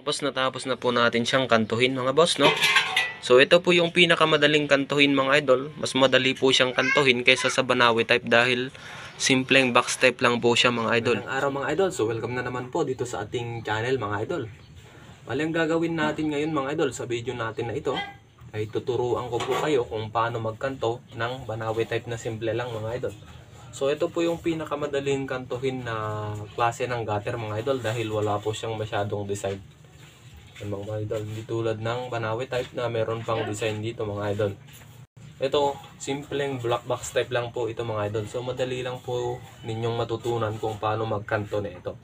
Boss, natapos na po natin siyang kantuhin mga boss, no? So ito po yung pinakamadaling kantuhin mga idol. Mas madali po siyang kantuhin kaysa sa Banawi type dahil simpleng box type lang po siya mga idol. Magandang araw mga idol. So welcome na naman po dito sa ating channel mga idol. Bali ang gagawin natin ngayon mga idol sa video natin na ito ay tuturuan ko po kayo kung paano magkanto ng Banawi type na simple lang mga idol. So ito po yung pinakamadaling kantuhin na klase ng gutter mga idol dahil wala po siyang masyadong design. Mga idol, hindi tulad ng Banawi type na meron pang design dito mga idol. Ito, simpleng black box type lang po ito mga idol. So madali lang po ninyong matutunan kung paano magkanto na ito.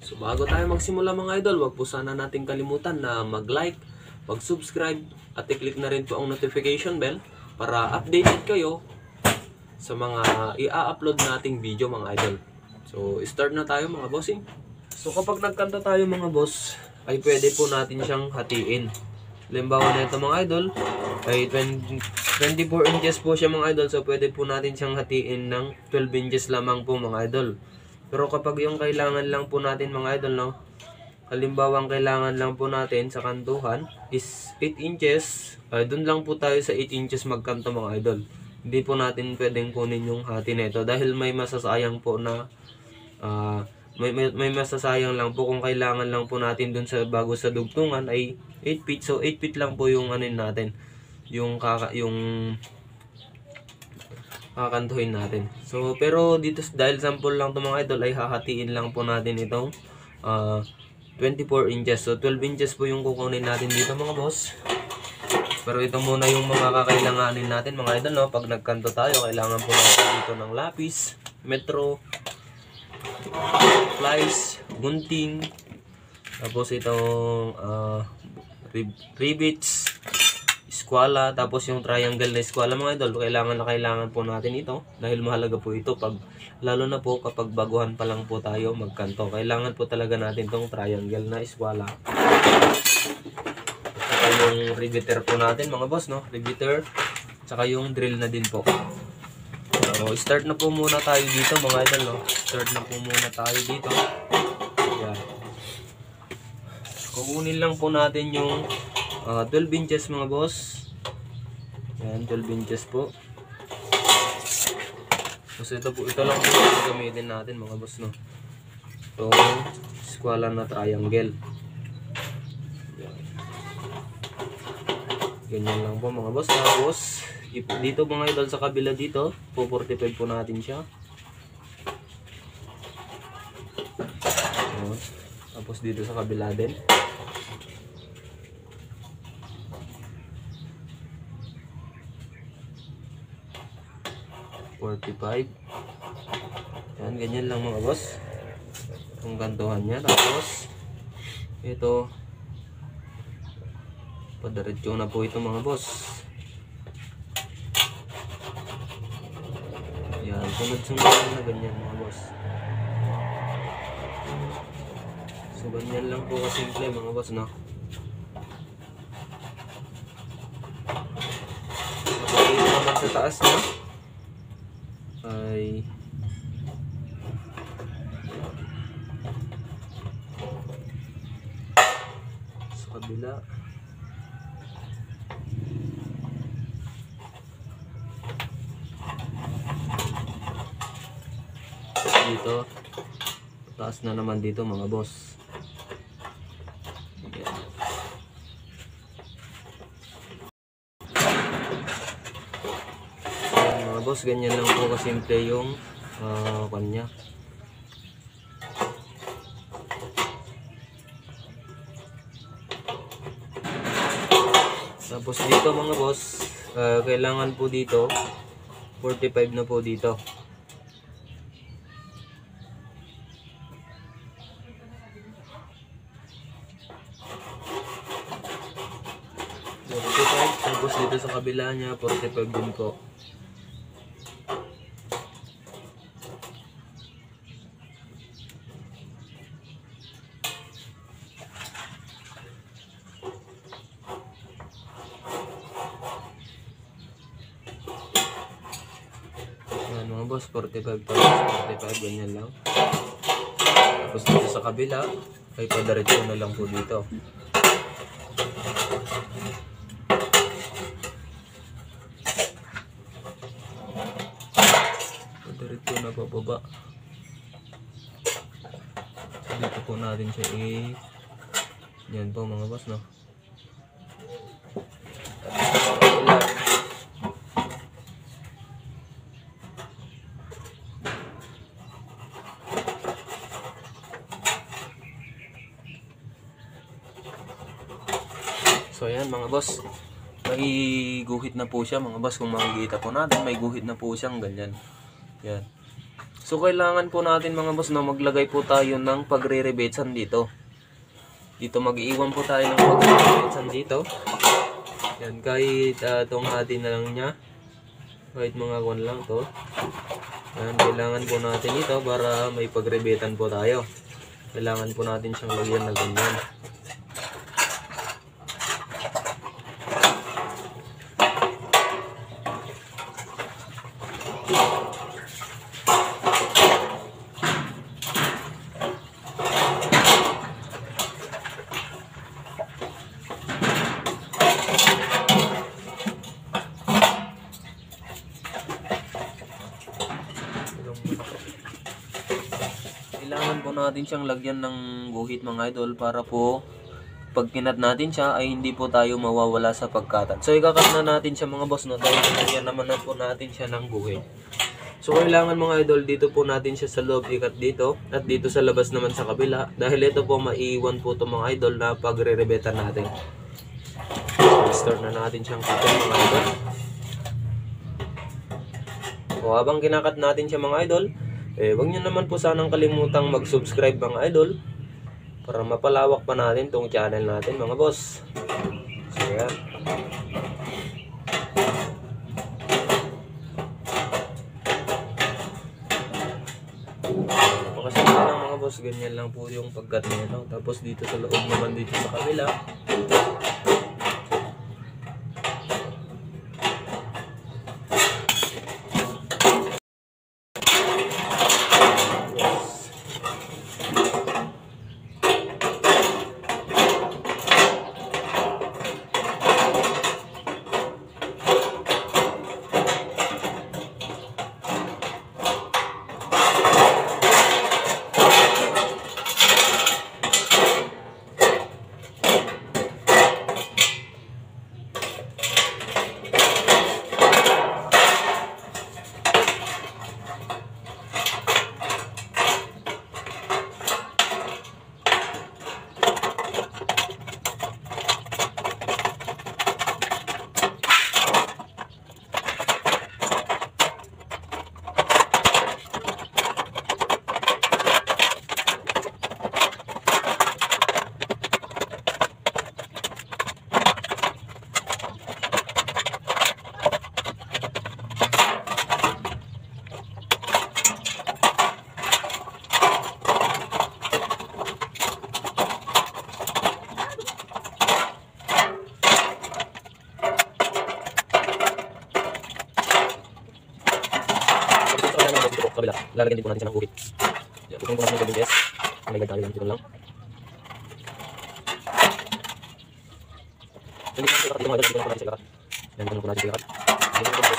So bago tayo magsimula mga idol, wag po sana natin kalimutan na mag-like, mag-subscribe at i-click na rin po ang notification bell para updated kayo sa mga i-upload nating video mga idol. So start na tayo mga bossing. So kapag nagkanta tayo mga boss, ay pwede po natin siyang hatiin. Halimbawa na ito mga idol ay 24 inches po siya mga idol. So pwede po natin siyang hatiin ng 12 inches lamang po mga idol. Pero kapag yung kailangan lang po natin mga idol, no, halimbawa ang kailangan lang po natin sa kantuhan is 8 inches, dun lang po tayo sa 8 inches magkanto mga idol. Hindi po natin pwedeng kunin yung hati nito dahil may masasayang po na may masasayang lang po kung kailangan lang po natin dun sa bago sa dugtungan ay 8 feet. So 8 feet lang po yung ano natin, yung kakantuhin natin. So pero dito dahil sample lang to mga idol ay hahatiin lang po natin itong 24 inches. So 12 inches po yung kukunin natin dito mga boss. Pero ito muna yung mga kakailanganin natin mga idol, no? Pag nagkanto tayo, kailangan po natin dito ng lapis, metro, flies, gunting, tapos itong rivets, eskwala, tapos yung triangle na eskwala mga idol. Kailangan po natin ito dahil mahalaga po ito lalo na po kapag baguhan pa lang po tayo magkanto. Kailangan po talaga natin itong triangle na eskwala. Saka yung riveter po natin mga boss, no? Riveter, saka yung drill na din po. So, start na po muna tayo dito mga idol, no? Start na po muna tayo dito. Yan. Kukunin lang po natin yung 12 inches mga boss. Yan, 12 inches po. Kasi ito lang po yung gamitin natin mga boss, no? So, eskwala na triangle. Yan. Ganyan lang po mga boss. Tapos dito mga idol sa kabila dito, 45 po natin siya. Tapos dito sa kabila din. Yan, ganyan lang mga boss. Ang gantuhan niya. Tapos ito, padiretso na po ito mga boss. Yan, sunod-sunod na ganyan mga boss. So ganyan lang po kasimple mga boss, no? Kapag dito naman sa taas na ay sa kabila dito, taas na naman dito mga boss. Yan. Yan, mga boss, ganyan lang po kasimple yung kanya. Tapos dito mga boss, kailangan po dito 45 na po dito. Tapos dito sa kabila niya 45 din po. Yan mga boss, 45 tapos 45, ganyan lang. Tapos dito sa kabila ay padaritso na lang po dito. Padaritso na pababa. So dito po natin siya yan po mga boss, no. So ayan mga boss, may guhit na po siya mga boss. Kung makikita po natin, may guhit na po siyang ganyan. Yan. So kailangan po natin mga boss na maglagay po tayo ng pagre-rebetsan dito. Dito mag-iwan po tayo ng pagre-rebetsan dito. Yan, kahit tunghatin na lang niya. Kahit mga 1 lang to. Yan, kailangan po natin ito para may pagrebetan po tayo. Kailangan po natin siyang lagyan na ganyan. Kailangan po natin siyang lagyan ng guhit mga idol para po pag kinat natin siya ay hindi po tayo mawawala sa pagkatat. So ikakat na natin siya mga boss, no, dahil lagyan naman na po natin siya ng guhit. So kailangan mga idol dito po natin siya sa loob ikat dito at dito sa labas naman sa kabila, dahil ito po maiiwan po ito mga idol na pagre-rebetan natin. So start na natin siyang kitin mga idol. So habang kinakat natin siya mga idol, huwag nyo naman po sanang kalimutang mag-subscribe mga idol para mapalawak pa natin tong channel natin mga boss. So yan. Napakasimple lang mga boss, ganyan lang po yung pagkat nito. Tapos dito sa loob naman, dito sa kabila, kabila, lalagyan din po natin siya ng guhit. Yan, tutunin po natin yung WS. May gagawin lang dito lang. Hindi po natin ikakat dito mga idol, dito lang po natin siya ikakat. Yan, dito lang po natin siya ikakat. Yan po natin.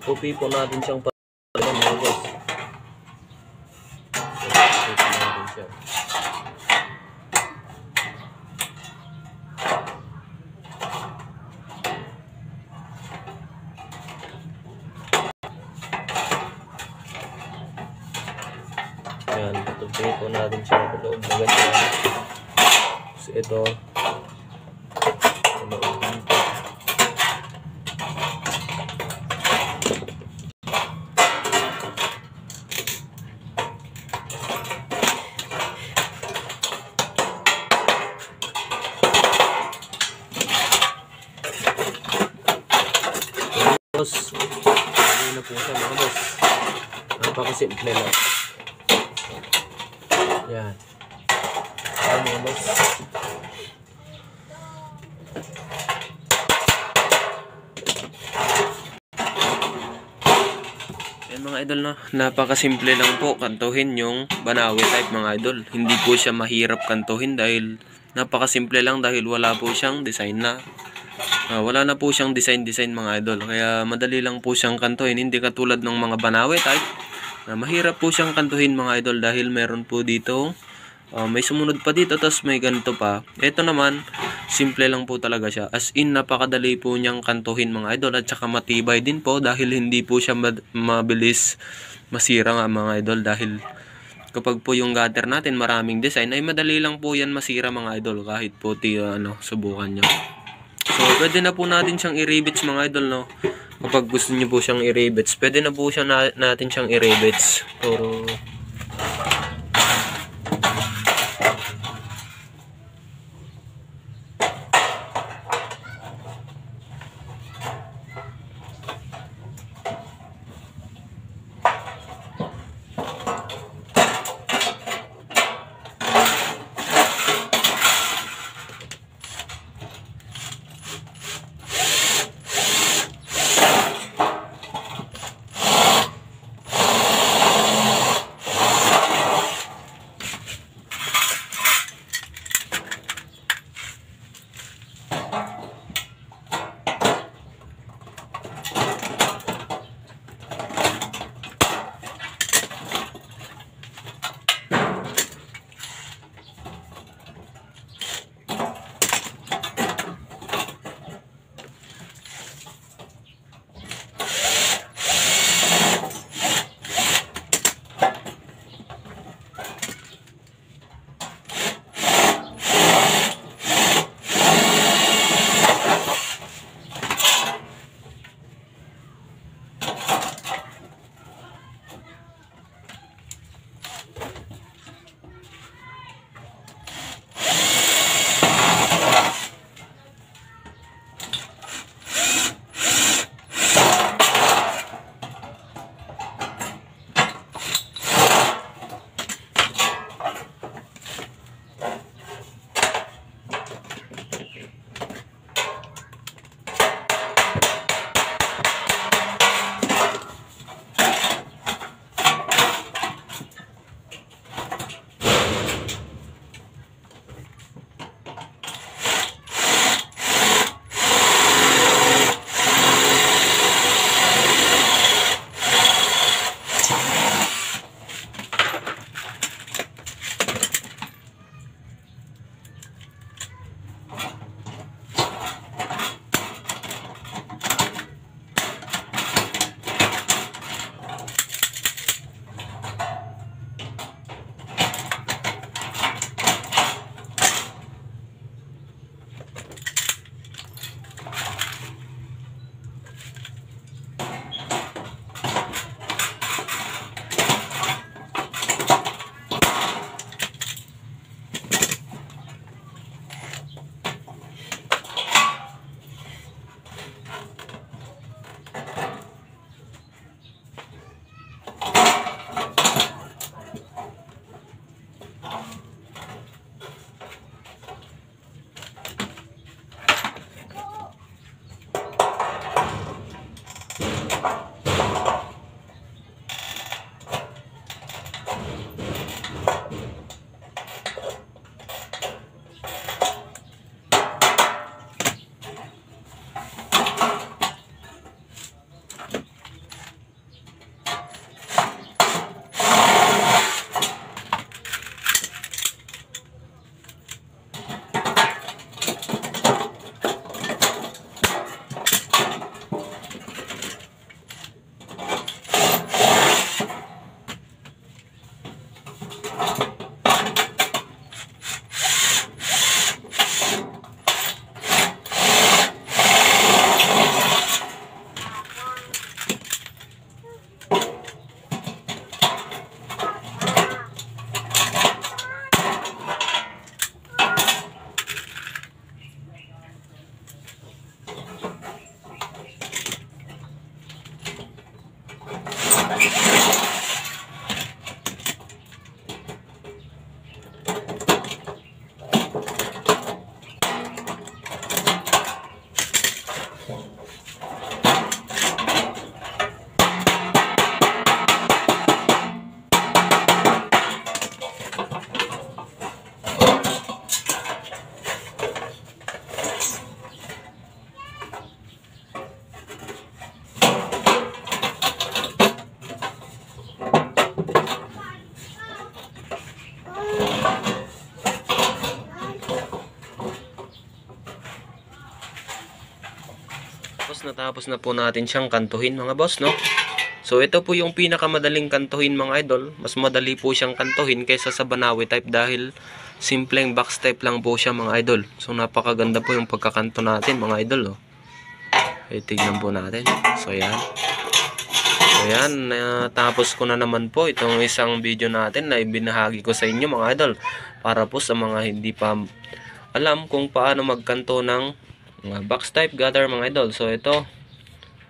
Pupi po natin siyang palitan mga boss. Pupi po natin siya. Yan, pupi po natin siya sa loob na ganyan. So ito, boss, hindi na po siya mga boss. Napakasimple lang. Yan. Ayan mga boss. Yan mga idol, no? Napakasimple lang po kantuhin yung Banawi type mga idol. Hindi po siya mahirap kantuhin dahil napakasimple lang dahil wala po siyang design na. Wala na po siyang design mga idol. Kaya madali lang po siyang kantuhin. Hindi katulad ng mga Banawi type. Mahirap po siyang kantuhin mga idol dahil meron po dito. May sumunod pa dito tapos may ganito pa. Ito naman, simple lang po talaga siya. As in, napakadali po niyang kantuhin mga idol. At saka matibay din po dahil hindi po siya mabilis masira nga mga idol. Dahil kapag po yung gutter natin maraming design ay madali lang po yan masira mga idol. Kahit po subukan nyo. So, pwede na po natin siyang i-rivets mga idol, no? Kapag gusto niyo po siyang i-rivets, pwede na po natin siyang i-rivets. Pero Natapos na po natin siyang kantuhin mga boss, no? So ito po yung pinakamadaling kantuhin mga idol. Mas madali po siyang kantuhin kaysa sa Banawi type dahil simpleng box type lang po siya mga idol. So napakaganda po yung pagkakanto natin mga idol, oh. Okay, tignan po natin. So yan. So yan, natapos ko na naman po itong isang video natin na ibinahagi ko sa inyo mga idol. Para po sa mga hindi pa alam kung paano magkanto ng box type gather mga idol. So ito,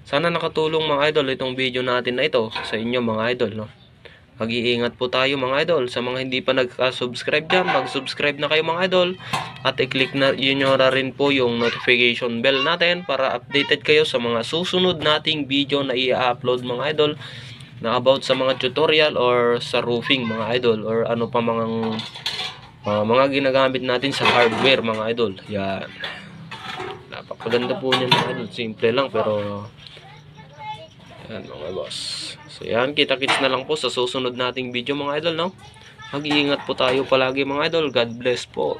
sana nakatulong mga idol itong video natin na ito sa inyo mga idol, no? Mag-iingat po tayo mga idol. Sa mga hindi pa nagka-subscribe dyan, mag-subscribe na kayo mga idol. At i-click na yun nyo rin po yung notification bell natin para updated kayo sa mga susunod nating video na i-upload mga idol na about sa mga tutorial or sa roofing mga idol or ano pa mga ginagamit natin sa hardware mga idol. Yan. Napakaganda po niyan mga idol. Simple lang pero yan mga boss. So yan, kita-kits na lang po sa susunod nating video mga idol, no? Mag-iingat po tayo palagi mga idol. God bless po.